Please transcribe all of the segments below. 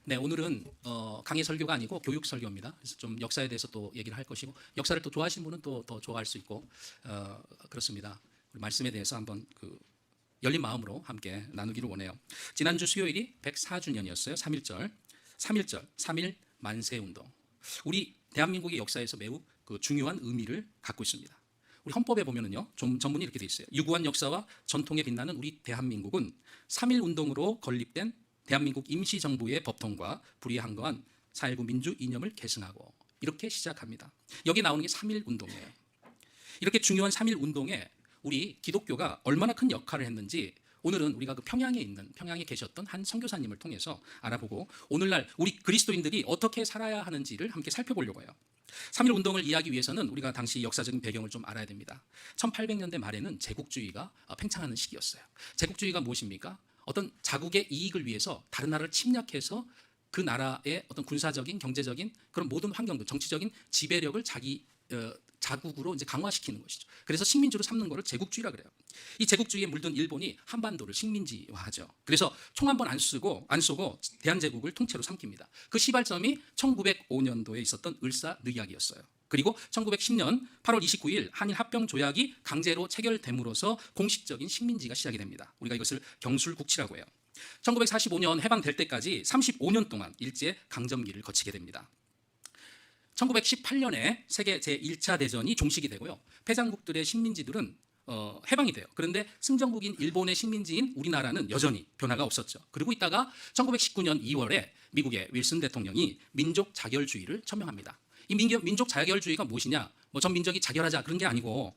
네, 오늘은 강의 설교가 아니고 교육 설교입니다. 그래서 좀 역사에 대해서 또 얘기를 할 것이고, 역사를 또 좋아하시는 분은 또 더 좋아할 수 있고, 그렇습니다. 우리 말씀에 대해서 한번 열린 마음으로 함께 나누기를 원해요. 지난주 수요일이 104주년이었어요. 3.1절, 3.1 만세운동. 우리 대한민국의 역사에서 매우 중요한 의미를 갖고 있습니다. 우리 헌법에 보면은요, 좀 전문이 이렇게 돼 있어요. 유구한 역사와 전통에 빛나는 우리 대한민국은 3.1 운동으로 건립된 대한민국 임시정부의 법통과 불이항거한 4.19 민주 이념을 계승하고, 이렇게 시작합니다. 여기 나오는 게 3.1 운동이에요. 이렇게 중요한 3.1 운동에 우리 기독교가 얼마나 큰 역할을 했는지 오늘은 우리가 평양에 계셨던 한 선교사님을 통해서 알아보고, 오늘날 우리 그리스도인들이 어떻게 살아야 하는지를 함께 살펴보려고 해요. 3.1 운동을 이해하기 위해서는 우리가 당시 역사적인 배경을 좀 알아야 됩니다. 1800년대 말에는 제국주의가 팽창하는 시기였어요. 제국주의가 무엇입니까? 어떤 자국의 이익을 위해서 다른 나라를 침략해서 그 나라의 어떤 군사적인, 경제적인 그런 모든 환경들, 정치적인 지배력을 자기 자국으로 이제 강화시키는 것이죠. 그래서 식민지로 삼는 것을 제국주의라 그래요. 이 제국주의에 물든 일본이 한반도를 식민지화하죠. 그래서 총 한 번 안 쏘고 대한제국을 통째로 삼킵니다. 그 시발점이 1905년도에 있었던 을사늑약이었어요. 그리고 1910년 8월 29일 한일 합병 조약이 강제로 체결됨으로써 공식적인 식민지가 시작이 됩니다. 우리가 이것을 경술국치라고 해요. 1945년 해방될 때까지 35년 동안 일제 강점기를 거치게 됩니다. 1918년에 세계 제1차 대전이 종식이 되고요. 패장국들의 식민지들은 해방이 돼요. 그런데 승전국인 일본의 식민지인 우리나라는 여전히 변화가 없었죠. 그리고 있다가 1919년 2월에 미국의 윌슨 대통령이 민족 자결주의를 천명합니다. 이 민족 자결주의가 무엇이냐? 전 민족이 자결하자 그런 게 아니고,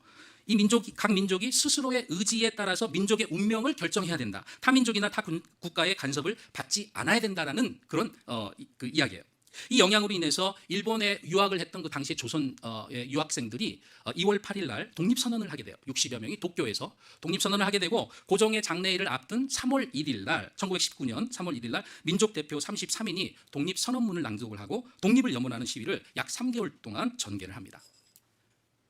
각 민족이 스스로의 의지에 따라서 민족의 운명을 결정해야 된다. 타 민족이나 타 국가의 간섭을 받지 않아야 된다라는 그런 이야기예요. 이 영향으로 인해서 일본에 유학을 했던 그 당시의 조선의 유학생들이 2월 8일 날 독립선언을 하게 돼요. 60여 명이 도쿄에서 독립선언을 하게 되고, 고종의 장례일을 앞둔 3월 1일 날 1919년 3월 1일 날 민족대표 33인이 독립선언문을 낭독을 하고 독립을 염원하는 시위를 약 3개월 동안 전개를 합니다.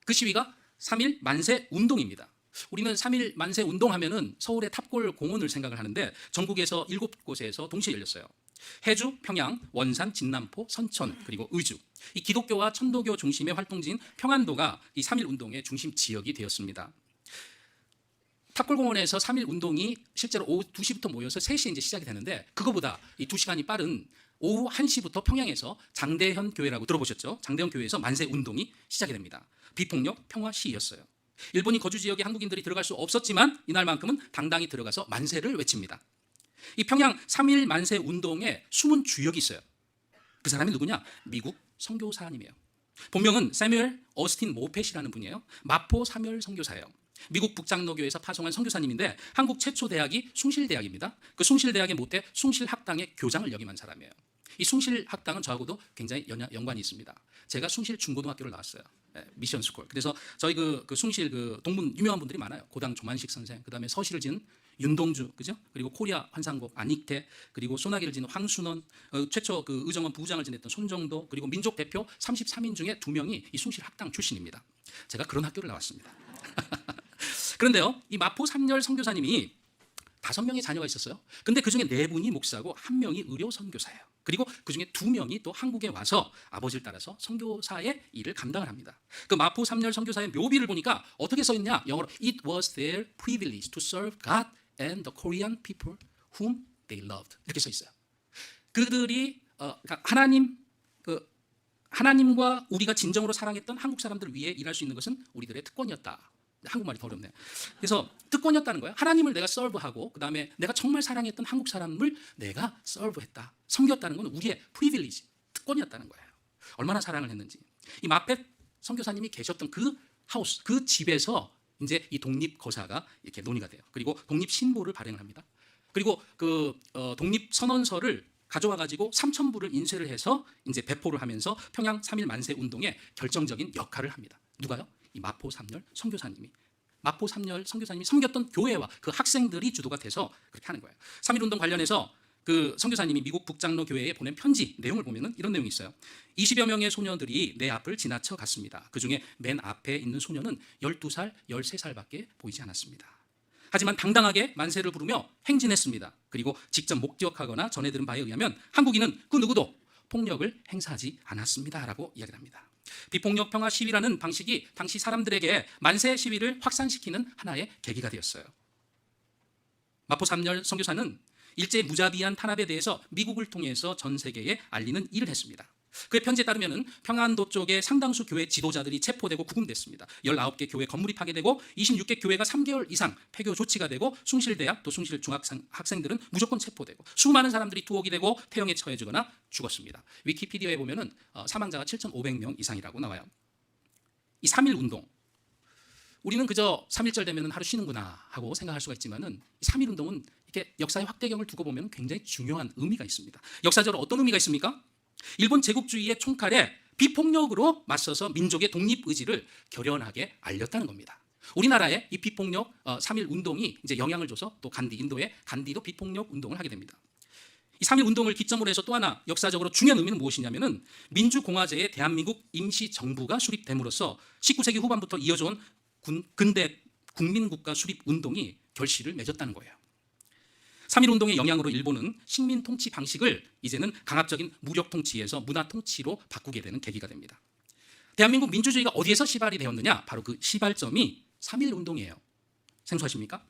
그 시위가 3.1 만세 운동입니다. 우리는 3.1 만세 운동하면은 서울의 탑골 공원을 생각을 하는데, 전국에서 7곳에서 동시에 열렸어요. 해주, 평양, 원산, 진남포, 선천, 그리고 의주. 이 기독교와 천도교 중심의 활동지인 평안도가 이 3.1 운동의 중심 지역이 되었습니다. 탑골공원에서 3.1 운동이 실제로 오후 2시부터 모여서 3시에 이제 시작이 되는데, 그거보다 이 2시간이 빠른 오후 1시부터 평양에서 장대현 교회라고 들어보셨죠? 장대현 교회에서 만세 운동이 시작이 됩니다. 비폭력 평화 시위였어요. 일본인 거주 지역에 한국인들이 들어갈 수 없었지만 이날만큼은 당당히 들어가서 만세를 외칩니다. 이 평양 3.1 만세 운동에 숨은 주역이 있어요. 그 사람이 누구냐? 미국 선교사님이에요. 본명은 세뮤얼 어스틴 모펫이라는 분이에요. 마포 사멸 선교사예요. 미국 북장로교에서 파송한 선교사님인데, 한국 최초 대학이 숭실대학입니다. 그 숭실대학의 모태 숭실학당의 교장을 역임한 사람이에요. 이 숭실학당은 저하고도 굉장히 연관이 있습니다. 제가 숭실 중고등학교를 나왔어요. 미션 스쿨. 그래서 저희 그 숭실 동문 유명한 분들이 많아요. 고당 조만식 선생, 그다음에 서시를 지은 윤동주, 그죠? 그리고 코리아 환상곡 안익태, 그리고 소나기를 지은 황순원, 최초 의정원 부부장을 지냈던 손정도, 그리고 민족 대표 33인 중에 2명이 이 숭실 학당 출신입니다. 제가 그런 학교를 나왔습니다. 그런데요, 이 마포 삼열 선교사님이 5명의 자녀가 있었어요. 근데 그 중에 4분이 목사고 1명이 의료 선교사예요. 그리고 그 중에 2명이 또 한국에 와서 아버지를 따라서 선교사의 일을 감당을 합니다. 그 마포 삼열 선교사의 묘비를 보니까 어떻게 써 있냐? 영어로 It was their privilege to serve God and the Korean people whom they loved. 이렇게 써 있어요. 그들이 그러니까 하나님과 우리가 진정으로 사랑했던 한국 사람들을 위해 일할 수 있는 것은 우리들의 특권이었다. 한국말이 더 어렵네요. 그래서 특권이었다는 거예요. 하나님을 내가 서브하고, 그 다음에 내가 정말 사랑했던 한국 사람을 내가 서브했다, 섬겼다는 건 우리의 프리빌리지, 특권이었다는 거예요. 얼마나 사랑을 했는지. 이 마펫 선교사님이 계셨던 그 하우스, 그 집에서 이제 이 독립거사가 이렇게 논의가 돼요. 그리고 독립신보를 발행을 합니다. 그리고 독립선언서를 가져와 가지고 3,000부를 인쇄를 해서 이제 배포를 하면서 평양 3.1 만세 운동에 결정적인 역할을 합니다. 누가요? 이 마포 삼열 선교사님이 섬겼던 교회와 그 학생들이 주도가 돼서 그렇게 하는 거예요. 3.1 운동 관련해서 그 선교사님이 미국 북장로 교회에 보낸 편지 내용을 보면은 이런 내용이 있어요. 20여 명의 소녀들이 내 앞을 지나쳐 갔습니다. 그 중에 맨 앞에 있는 소녀는 12살, 13살밖에 보이지 않았습니다. 하지만 당당하게 만세를 부르며 행진했습니다. 그리고 직접 목격하거나 전해 들은 바에 의하면 한국인은 그 누구도 폭력을 행사하지 않았습니다라고 이야기를 합니다. 비폭력 평화 시위라는 방식이 당시 사람들에게 만세 시위를 확산시키는 하나의 계기가 되었어요. 마포 3열 선교사는 일제 무자비한 탄압에 대해서 미국을 통해서 전 세계에 알리는 일을 했습니다. 그의 편지에 따르면 평안도 쪽에 상당수 교회 지도자들이 체포되고 구금됐습니다. 19개 교회 건물이 파괴되고 26개 교회가 3개월 이상 폐교 조치가 되고 숭실대학 또 숭실 중학생들은 무조건 체포되고 수많은 사람들이 투옥이 되고 태형에 처해지거나 죽었습니다. 위키피디아에 보면 사망자가 7,500명 이상이라고 나와요. 이 3.1 운동, 우리는 그저 3.1절 되면 하루 쉬는구나 하고 생각할 수가 있지만은 3.1 운동은 이렇게 역사의 확대경을 두고 보면 굉장히 중요한 의미가 있습니다. 역사적으로 어떤 의미가 있습니까? 일본 제국주의의 총칼에 비폭력으로 맞서서 민족의 독립의지를 결연하게 알렸다는 겁니다. 우리나라의 이 비폭력 3.1 운동이 이제 영향을 줘서 또 인도의 간디도 비폭력 운동을 하게 됩니다. 이 3.1 운동을 기점으로 해서 또 하나 역사적으로 중요한 의미는 무엇이냐면은 민주공화제의 대한민국 임시정부가 수립됨으로써 19세기 후반부터 이어져온 근대 국민국가 수립 운동이 결실을 맺었다는 거예요. 3.1 운동의 영향으로 일본은 식민 통치 방식을 이제는 강압적인 무력 통치에서 문화 통치로 바꾸게 되는 계기가 됩니다. 대한민국 민주주의가 어디에서 시발이 되었느냐? 바로 그 시발점이 3.1 운동이에요. 생소하십니까?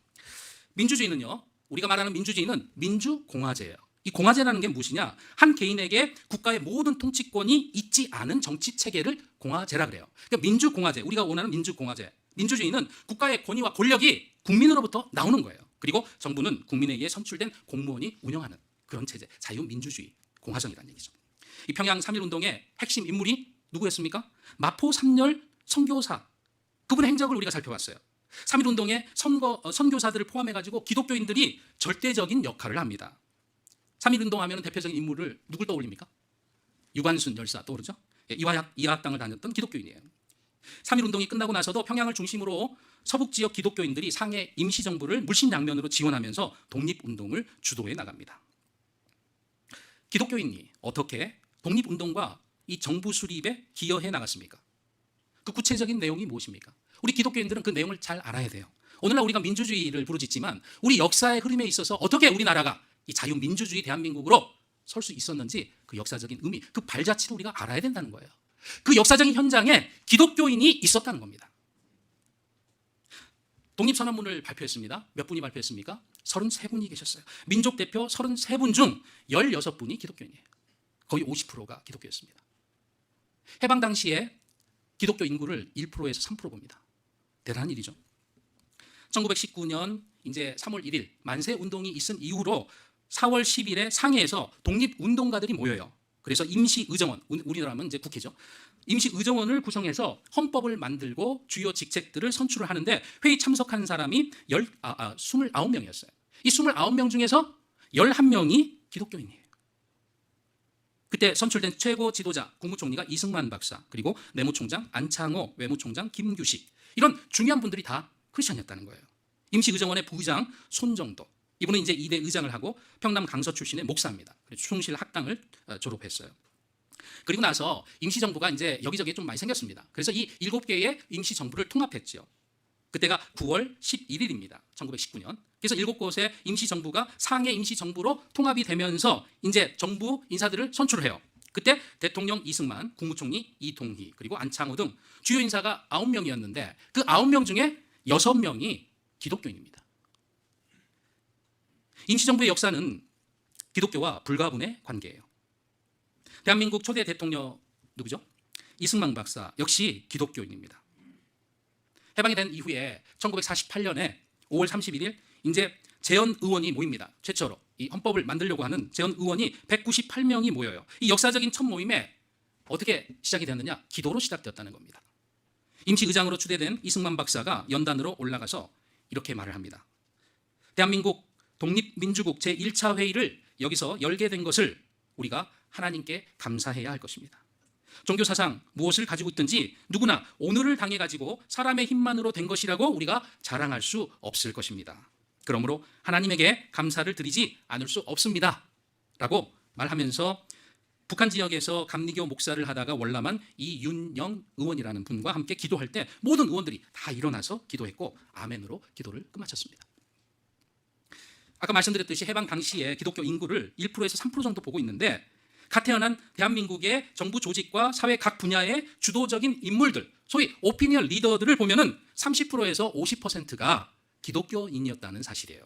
민주주의는요, 우리가 말하는 민주주의는 민주공화제예요. 이 공화제라는 게 무엇이냐? 한 개인에게 국가의 모든 통치권이 있지 않은 정치 체계를 공화제라 그래요. 그러니까 민주공화제, 우리가 원하는 민주공화제, 민주주의는 국가의 권위와 권력이 국민으로부터 나오는 거예요. 그리고 정부는 국민에 의해 선출된 공무원이 운영하는 그런 체제, 자유민주주의, 공화정이라는 얘기죠. 이 평양 3.1 운동의 핵심 인물이 누구였습니까? 마포 3열 선교사, 그분의 행적을 우리가 살펴봤어요. 3.1 운동의 선교사들을 포함해가지고 기독교인들이 절대적인 역할을 합니다. 3.1 운동하면 대표적인 인물을 누굴 떠올립니까? 유관순 열사 떠오르죠? 이화학당을 다녔던 기독교인이에요. 3.1 운동이 끝나고 나서도 평양을 중심으로 서북 지역 기독교인들이 상해 임시정부를 물신양면으로 지원하면서 독립운동을 주도해 나갑니다. 기독교인이 어떻게 독립운동과 이 정부 수립에 기여해 나갔습니까? 그 구체적인 내용이 무엇입니까? 우리 기독교인들은 그 내용을 잘 알아야 돼요. 오늘날 우리가 민주주의를 부르짖지만 우리 역사의 흐름에 있어서 어떻게 우리나라가 이 자유민주주의 대한민국으로 설 수 있었는지 그 역사적인 의미, 그 발자취를 우리가 알아야 된다는 거예요. 그 역사적인 현장에 기독교인이 있었다는 겁니다. 독립선언문을 발표했습니다. 몇 분이 발표했습니까? 33분이 계셨어요. 민족 대표 33분 중 16분이 기독교인이에요. 거의 50%가 기독교였습니다. 해방 당시에 기독교 인구를 1%에서 3% 봅니다. 대단한 일이죠. 1919년 이제 3월 1일 만세 운동이 있은 이후로 4월 10일에 상해에서 독립운동가들이 모여요. 그래서 임시의정원, 우리나라 하면 이제 국회죠. 임시의정원을 구성해서 헌법을 만들고 주요 직책들을 선출을 하는데 회의 참석한 사람이 29명이었어요. 이 29명 중에서 11명이 기독교인이에요. 그때 선출된 최고 지도자 국무총리가 이승만 박사, 그리고 내무총장 안창호, 외무총장 김규식, 이런 중요한 분들이 다 크리스천이었다는 거예요. 임시의정원의 부의장 손정도, 이분은 이제 2대 의장을 하고 평남 강서 출신의 목사입니다. 숭실 학당을 졸업했어요. 그리고 나서 임시정부가 이제 여기저기에 좀 많이 생겼습니다. 그래서 이 7개의 임시정부를 통합했죠. 그때가 9월 11일입니다. 1919년. 그래서 7곳의 임시정부가 상해 임시정부로 통합이 되면서 이제 정부 인사들을 선출을 해요. 그때 대통령 이승만, 국무총리 이동희, 그리고 안창호 등 주요 인사가 9명이었는데 그 9명 중에 6명이 기독교인입니다. 임시정부의 역사는 기독교와 불가분의 관계예요. 대한민국 초대 대통령 누구죠? 이승만 박사 역시 기독교인입니다. 해방이 된 이후에 1948년에 5월 31일 이제 재헌 의원이 모입니다. 최초로 이 헌법을 만들려고 하는 재헌 의원이 198명이 모여요. 이 역사적인 첫 모임에 어떻게 시작이 되었느냐? 기도로 시작되었다는 겁니다. 임시의장으로 추대된 이승만 박사가 연단으로 올라가서 이렇게 말을 합니다. 대한민국 독립민주국 제1차 회의를 여기서 열게 된 것을 우리가 하나님께 감사해야 할 것입니다. 종교사상 무엇을 가지고 있든지 누구나 오늘을 당해가지고 사람의 힘만으로 된 것이라고 우리가 자랑할 수 없을 것입니다. 그러므로 하나님에게 감사를 드리지 않을 수 없습니다. 라고 말하면서 북한 지역에서 감리교 목사를 하다가 월남한 이윤영 의원이라는 분과 함께 기도할 때 모든 의원들이 다 일어나서 기도했고 아멘으로 기도를 끝마쳤습니다. 아까 말씀드렸듯이 해방 당시에 기독교 인구를 1%에서 3% 정도 보고 있는데 갓 태어난 대한민국의 정부 조직과 사회 각 분야의 주도적인 인물들, 소위 오피니언 리더들을 보면은 30%에서 50%가 기독교인이었다는 사실이에요.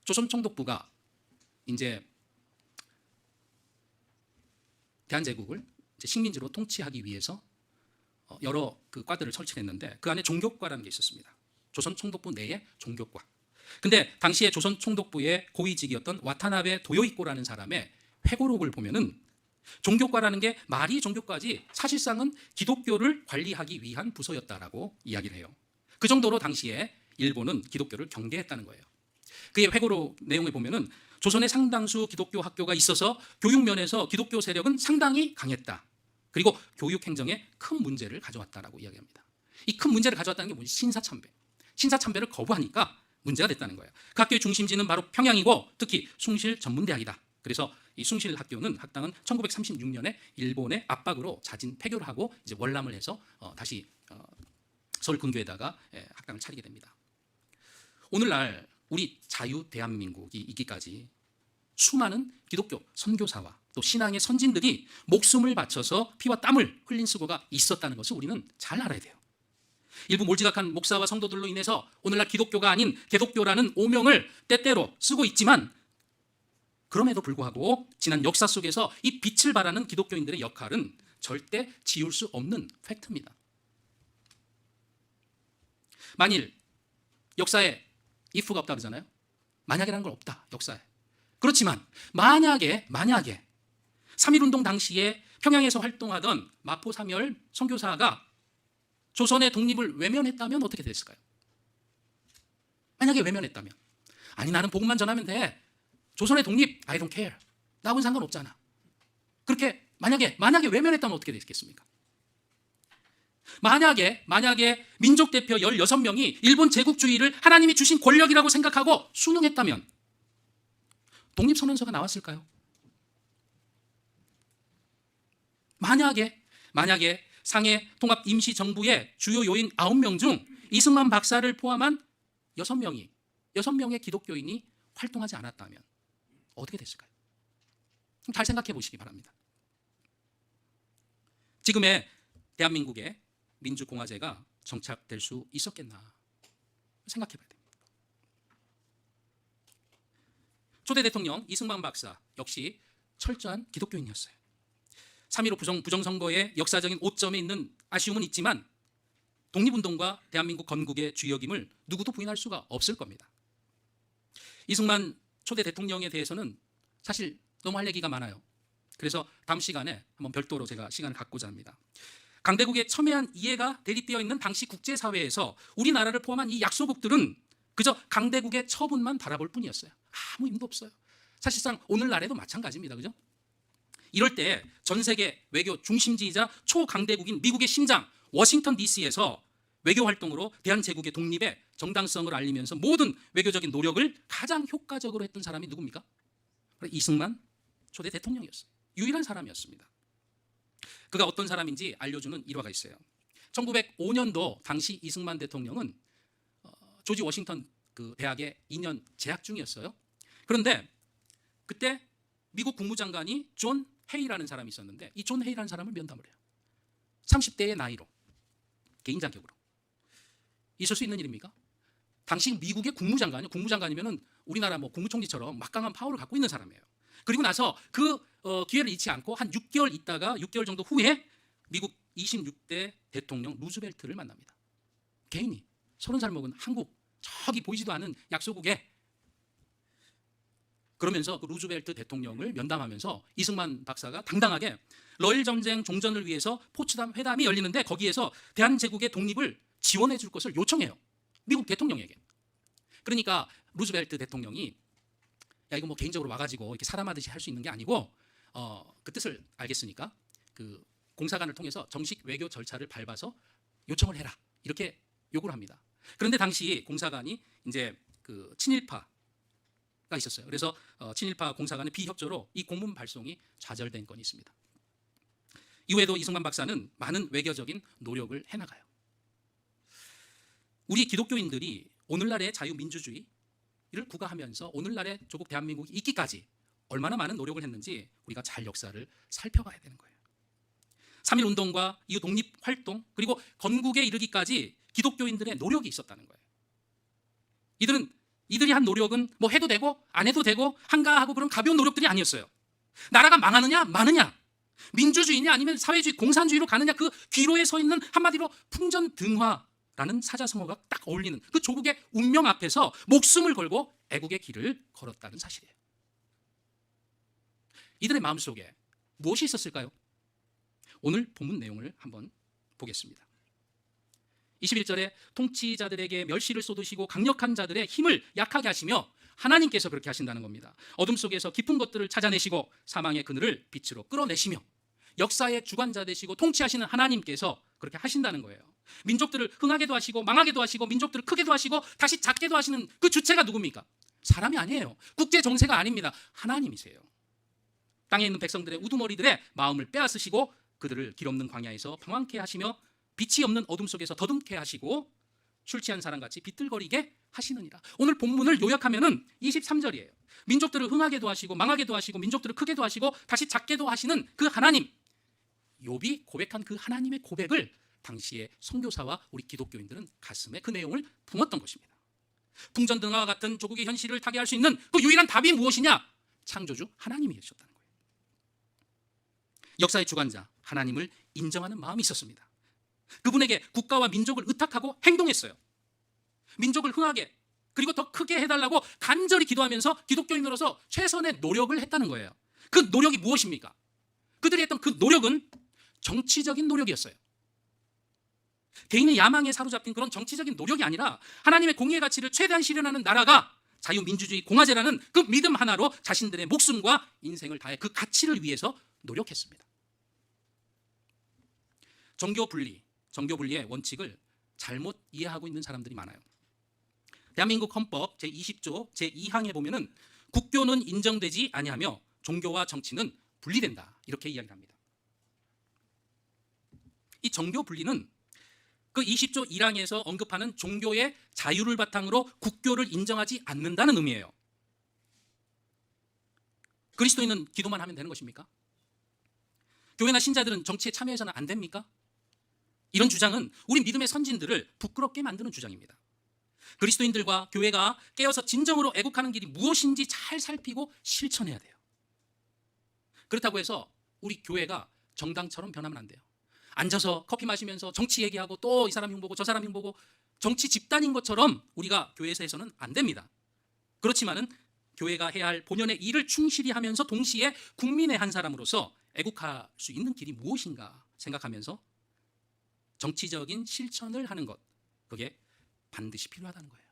조선총독부가 이제 대한제국을 이제 식민지로 통치하기 위해서 여러 그 과들을 설치했는데 그 안에 종교과라는 게 있었습니다. 조선총독부 내에 종교과. 근데 당시에 조선총독부의 고위직이었던 와타나베 도요이코라는 사람의 회고록을 보면은 종교과라는 게 말이 종교과지 사실상은 기독교를 관리하기 위한 부서였다라고 이야기를 해요. 그 정도로 당시에 일본은 기독교를 경계했다는 거예요. 그의 회고록 내용을 보면은 조선의 상당수 기독교 학교가 있어서 교육 면에서 기독교 세력은 상당히 강했다. 그리고 교육 행정에 큰 문제를 가져왔다라고 이야기합니다. 이 큰 문제를 가져왔다는 게 뭐지? 신사참배. 신사참배를 거부하니까 문제가 됐다는 거예요. 그 학교의 중심지는 바로 평양이고 특히 숭실 전문대학이다. 그래서 이 숭실 학교는 학당은 1936년에 일본의 압박으로 자진 폐교를 하고 이제 월남을 해서 다시 서울 근교에다가 학당을 차리게 됩니다. 오늘날 우리 자유 대한민국이 있기까지 수많은 기독교 선교사와 또 신앙의 선진들이 목숨을 바쳐서 피와 땀을 흘린 수고가 있었다는 것을 우리는 잘 알아야 돼요. 일부 몰지각한 목사와 성도들로 인해서 오늘날 기독교가 아닌 개독교라는 오명을 때때로 쓰고 있지만 그럼에도 불구하고 지난 역사 속에서 이 빛을 발하는 기독교인들의 역할은 절대 지울 수 없는 팩트입니다. 만일 역사에 if가 없다 그러잖아요. 만약이라는 건 없다, 역사에. 그렇지만 만약에 3.1운동 당시에 평양에서 활동하던 마포 삼열 선교사가 조선의 독립을 외면했다면 어떻게 됐을까요? 만약에 외면했다면, 아니 나는 복음만 전하면 돼, 조선의 독립 I don't care, 나하고는 상관없잖아, 그렇게 만약에 외면했다면 어떻게 됐겠습니까? 만약에 민족 대표 16명이 일본 제국주의를 하나님이 주신 권력이라고 생각하고 순응했다면 독립선언서가 나왔을까요? 만약에 상해 통합 임시정부의 주요 요인 9명 중 이승만 박사를 포함한 6명의 기독교인이 활동하지 않았다면 어떻게 됐을까요? 잘 생각해 보시기 바랍니다. 지금의 대한민국의 민주공화제가 정착될 수 있었겠나 생각해 봐야 됩니다. 초대 대통령 이승만 박사 역시 철저한 기독교인이었어요. 3.15 부정선거의 역사적인 오점에 있는 아쉬움은 있지만 독립운동과 대한민국 건국의 주역임을 누구도 부인할 수가 없을 겁니다. 이승만 초대 대통령에 대해서는 사실 너무 할 얘기가 많아요. 그래서 다음 시간에 한번 별도로 제가 시간을 갖고자 합니다. 강대국의 첨예한 이해가 대립되어 있는 당시 국제사회에서 우리나라를 포함한 이 약소국들은 그저 강대국의 처분만 바라볼 뿐이었어요. 아무 힘도 없어요. 사실상 오늘날에도 마찬가지입니다. 그죠? 이럴 때 전 세계 외교 중심지이자 초강대국인 미국의 심장 워싱턴 DC에서 외교 활동으로 대한제국의 독립의 정당성을 알리면서 모든 외교적인 노력을 가장 효과적으로 했던 사람이 누굽니까? 이승만 초대 대통령이었어요. 유일한 사람이었습니다. 그가 어떤 사람인지 알려주는 일화가 있어요. 1905년도 당시 이승만 대통령은 조지 워싱턴 그 대학에 2년 재학 중이었어요. 그런데 그때 미국 국무장관이 존 헤이라는 사람이 있었는데 이 존 헤이라는 사람을 면담을 해요. 30대의 나이로, 개인 자격으로. 있을 수 있는 일입니까? 당시 미국의 국무장관이면은 우리나라 뭐 국무총리처럼 막강한 파워를 갖고 있는 사람이에요. 그리고 나서 그 기회를 잃지 않고 한 6개월 정도 후에 미국 26대 대통령 루즈벨트를 만납니다. 개인이 30살 먹은 한국, 저기 보이지도 않은 약소국에. 그러면서 그 루즈벨트 대통령을 면담하면서 이승만 박사가 당당하게 러일 전쟁 종전을 위해서 포츠담 회담이 열리는데 거기에서 대한제국의 독립을 지원해 줄 것을 요청해요. 미국 대통령에게. 그러니까 루즈벨트 대통령이 야 이거 뭐 개인적으로 와가지고 이렇게 사람하듯이 할 수 있는 게 아니고 그 뜻을 알겠으니까 그 공사관을 통해서 정식 외교 절차를 밟아서 요청을 해라, 이렇게 요구를 합니다. 그런데 당시 공사관이 이제 그 친일파가 있었어요. 그래서 친일파 공사관의 비협조로 이 공문 발송이 좌절된 건이 있습니다. 이후에도 이승만 박사는 많은 외교적인 노력을 해나가요. 우리 기독교인들이 오늘날의 자유민주주의를 구가하면서 오늘날의 조국 대한민국이 있기까지 얼마나 많은 노력을 했는지 우리가 잘 역사를 살펴봐야 되는 거예요. 3.1운동과 이후 독립활동 그리고 건국에 이르기까지 기독교인들의 노력이 있었다는 거예요. 이들이 한 노력은 뭐 해도 되고 안 해도 되고 한가하고 그런 가벼운 노력들이 아니었어요. 나라가 망하느냐 마느냐, 민주주의냐 아니면 사회주의 공산주의로 가느냐, 그 귀로에 서 있는 한마디로 풍전등화라는 사자성어가 딱 어울리는 그 조국의 운명 앞에서 목숨을 걸고 애국의 길을 걸었다는 사실이에요. 이들의 마음속에 무엇이 있었을까요? 오늘 본문 내용을 한번 보겠습니다. 21절에 통치자들에게 멸시를 쏟으시고 강력한 자들의 힘을 약하게 하시며, 하나님께서 그렇게 하신다는 겁니다. 어둠 속에서 깊은 것들을 찾아내시고 사망의 그늘을 빛으로 끌어내시며, 역사의 주관자 되시고 통치하시는 하나님께서 그렇게 하신다는 거예요. 민족들을 흥하게도 하시고 망하게도 하시고 민족들을 크게도 하시고 다시 작게도 하시는 그 주체가 누굽니까? 사람이 아니에요. 국제 정세가 아닙니다. 하나님이세요. 땅에 있는 백성들의 우두머리들의 마음을 빼앗으시고 그들을 길 없는 광야에서 평안케 하시며 빛이 없는 어둠 속에서 더듬게 하시고 술 취한 사람같이 비틀거리게 하시느니라. 오늘 본문을 요약하면은 23절이에요. 민족들을 흥하게도 하시고 망하게도 하시고 민족들을 크게도 하시고 다시 작게도 하시는 그 하나님, 욥이 고백한 그 하나님의 고백을 당시의 선교사와 우리 기독교인들은 가슴에 그 내용을 품었던 것입니다. 풍전등화와 같은 조국의 현실을 타개할 수 있는 그 유일한 답이 무엇이냐? 창조주 하나님이 계셨다는 거예요. 역사의 주관자 하나님을 인정하는 마음이 있었습니다. 그분에게 국가와 민족을 의탁하고 행동했어요. 민족을 흥하게 그리고 더 크게 해달라고 간절히 기도하면서 기독교인으로서 최선의 노력을 했다는 거예요. 그 노력이 무엇입니까? 그들이 했던 그 노력은 정치적인 노력이었어요. 개인의 야망에 사로잡힌 그런 정치적인 노력이 아니라 하나님의 공의의 가치를 최대한 실현하는 나라가 자유민주주의 공화제라는 그 믿음 하나로 자신들의 목숨과 인생을 다해 그 가치를 위해서 노력했습니다. 정교분리의 원칙을 잘못 이해하고 있는 사람들이 많아요. 대한민국 헌법 제20조 제2항에 보면은 국교는 인정되지 아니하며 종교와 정치는 분리된다, 이렇게 이야기를 합니다. 이 정교분리는 그 20조 1항에서 언급하는 종교의 자유를 바탕으로 국교를 인정하지 않는다는 의미예요. 그리스도인은 기도만 하면 되는 것입니까? 교회나 신자들은 정치에 참여해서는 안 됩니까? 이런 주장은 우리 믿음의 선진들을 부끄럽게 만드는 주장입니다. 그리스도인들과 교회가 깨어서 진정으로 애국하는 길이 무엇인지 잘 살피고 실천해야 돼요. 그렇다고 해서 우리 교회가 정당처럼 변하면 안 돼요. 앉아서 커피 마시면서 정치 얘기하고 또 이 사람 흉보고 저 사람 흉보고 정치 집단인 것처럼 우리가 교회에서 해서는 안 됩니다. 그렇지만은 교회가 해야 할 본연의 일을 충실히 하면서 동시에 국민의 한 사람으로서 애국할 수 있는 길이 무엇인가 생각하면서 정치적인 실천을 하는 것, 그게 반드시 필요하다는 거예요.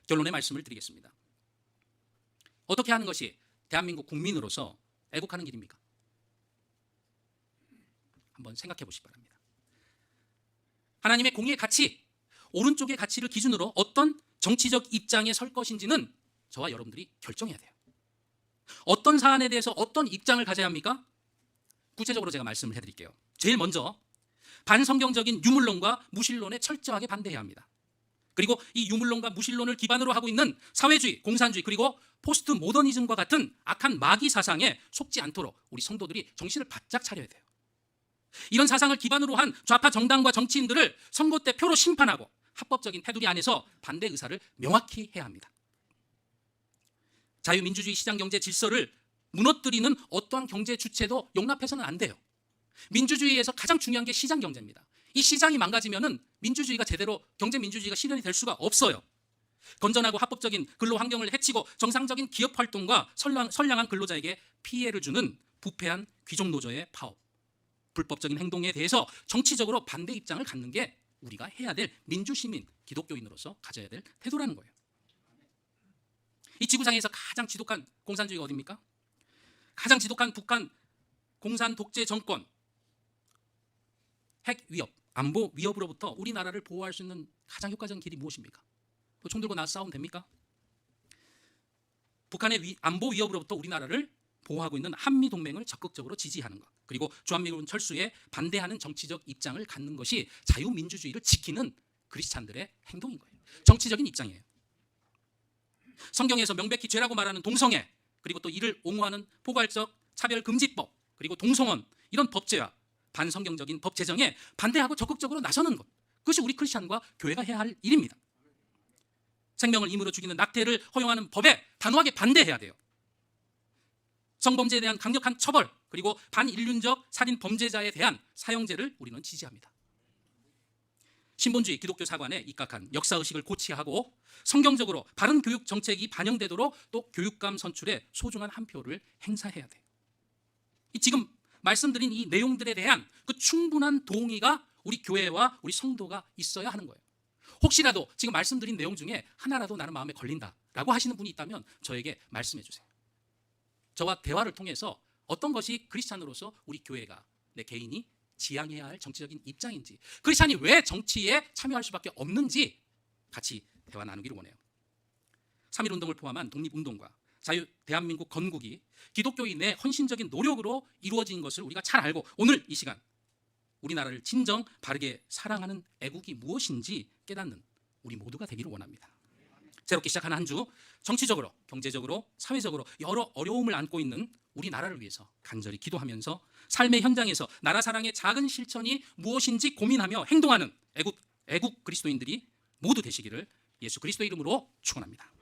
결론의 말씀을 드리겠습니다. 어떻게 하는 것이 대한민국 국민으로서 애국하는 길입니까? 한번 생각해 보시기 바랍니다. 하나님의 공의의 가치, 오른쪽의 가치를 기준으로 어떤 정치적 입장에 설 것인지는 저와 여러분들이 결정해야 돼요. 어떤 사안에 대해서 어떤 입장을 가져야 합니까? 구체적으로 제가 말씀을 해드릴게요. 제일 먼저 반성경적인 유물론과 무신론에 철저하게 반대해야 합니다. 그리고 이 유물론과 무신론을 기반으로 하고 있는 사회주의, 공산주의 그리고 포스트 모더니즘과 같은 악한 마귀 사상에 속지 않도록 우리 성도들이 정신을 바짝 차려야 돼요. 이런 사상을 기반으로 한 좌파 정당과 정치인들을 선거 때 표로 심판하고 합법적인 테두리 안에서 반대 의사를 명확히 해야 합니다. 자유민주주의 시장경제 질서를 무너뜨리는 어떠한 경제 주체도 용납해서는 안 돼요. 민주주의에서 가장 중요한 게 시장경제입니다. 이 시장이 망가지면은 민주주의가 제대로 경제민주주의가 실현이 될 수가 없어요. 건전하고 합법적인 근로 환경을 해치고 정상적인 기업 활동과 선량한 근로자에게 피해를 주는 부패한 귀족노조의 파업, 불법적인 행동에 대해서 정치적으로 반대 입장을 갖는 게 우리가 해야 될 민주시민, 기독교인으로서 가져야 될 태도라는 거예요. 이 지구상에서 가장 지독한 공산주의가 어디입니까? 가장 지독한 북한 공산 독재 정권, 핵 위협, 안보 위협으로부터 우리나라를 보호할 수 있는 가장 효과적인 길이 무엇입니까? 총 들고 나서 싸우면 됩니까? 북한의 안보 위협으로부터 우리나라를 보호하고 있는 한미동맹을 적극적으로 지지하는 것, 그리고 주한미군 철수에 반대하는 정치적 입장을 갖는 것이 자유민주주의를 지키는 크리스찬들의 행동인 거예요. 정치적인 입장이에요. 성경에서 명백히 죄라고 말하는 동성애, 그리고 또 이를 옹호하는 포괄적 차별금지법, 그리고 동성원, 이런 법제와 반성경적인 법 제정에 반대하고 적극적으로 나서는 것, 그것이 우리 크리스찬과 교회가 해야 할 일입니다. 생명을 임의로 죽이는 낙태를 허용하는 법에 단호하게 반대해야 돼요. 성범죄에 대한 강력한 처벌, 그리고 반인륜적 살인 범죄자에 대한 사형제를 우리는 지지합니다. 신본주의 기독교 사관에 입각한 역사의식을 고취하고 성경적으로 바른 교육 정책이 반영되도록 또 교육감 선출에 소중한 한 표를 행사해야 돼요. 지금 말씀드린 이 내용들에 대한 그 충분한 동의가 우리 교회와 우리 성도가 있어야 하는 거예요. 혹시라도 지금 말씀드린 내용 중에 하나라도 나는 마음에 걸린다라고 하시는 분이 있다면 저에게 말씀해 주세요. 저와 대화를 통해서 어떤 것이 크리스찬으로서 우리 교회가, 내 개인이 지향해야 할 정치적인 입장인지, 크리스찬이 왜 정치에 참여할 수밖에 없는지 같이 대화 나누기를 원해요. 3.1운동을 포함한 독립운동과 대한민국 건국이 기독교인의 헌신적인 노력으로 이루어진 것을 우리가 잘 알고, 오늘 이 시간 우리나라를 진정 바르게 사랑하는 애국이 무엇인지 깨닫는 우리 모두가 되기를 원합니다. 새롭게 시작하는 한 주, 정치적으로, 경제적으로, 사회적으로 여러 어려움을 안고 있는 우리나라를 위해서 간절히 기도하면서 삶의 현장에서 나라 사랑의 작은 실천이 무엇인지 고민하며 행동하는 애국 그리스도인들이 모두 되시기를 예수 그리스도 이름으로 축원합니다.